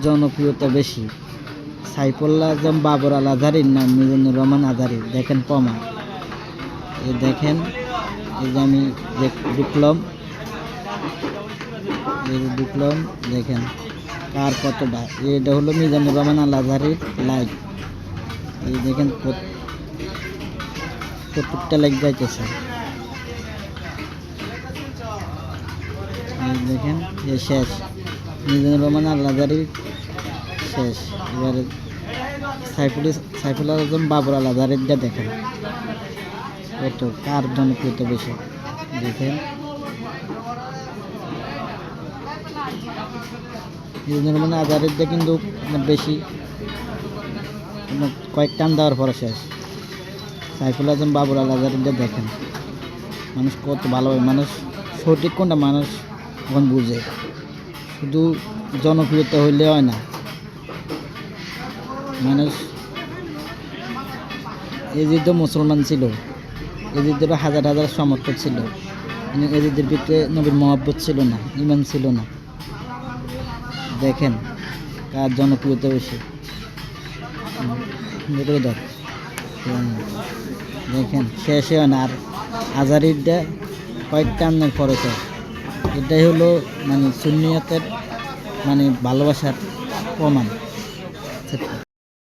জনপ্রিয়তা বেশি। সাইফুল্লাহ আজম বাবর আল আজহারির নাম মিজানুর রহমান আজহারি, দেখেন প্রমাণ। এই দেখেন, এই যে আমি ঢুকলাম, দেখেন কার কতটা। এটা হলো মিজানুর রহমান আল আজহারির লাইক। এই দেখেন কতটা লাইক যাইতেছে। এই দেখেন, এ শেষ, মিজানুর রহমান আল আজহারির শেষ। এবারে সাইফুল্লাহ আজম বাবর আল আজহারিরটা দেখেন কত, কার জনপ্রিয়তা বেশি। দেখেন মিজানুর রহমান আজহারিরটা কিন্তু বেশি, কয়েক টান দেওয়ার পরে শেষ। সাইফুল্লাহ আজম বাবর আল আজহারিরটা দেখেন, মানুষ কত ভালোভাবে, মানুষ সঠিক কোনটা মানুষ এখন বুঝে। শুধু জনপ্রিয়তা হইলে হয় না, মানুষ এজিদও মুসলমান ছিল, এজিদেরও হাজার হাজার সমর্থক ছিল, কিন্তু এজিদের ভিতরে নবীর মহব্বত ছিল না, ইমান ছিল না। দেখেন কার জনপ্রিয়তা বেশি। দেখেন শেষে হয় না, আর আজহারিরটা কয়েকটা আন্নের পরে শেষ। এটাই হলো মানে সুন্নিয়তের মানে ভালোবাসার প্রমাণ।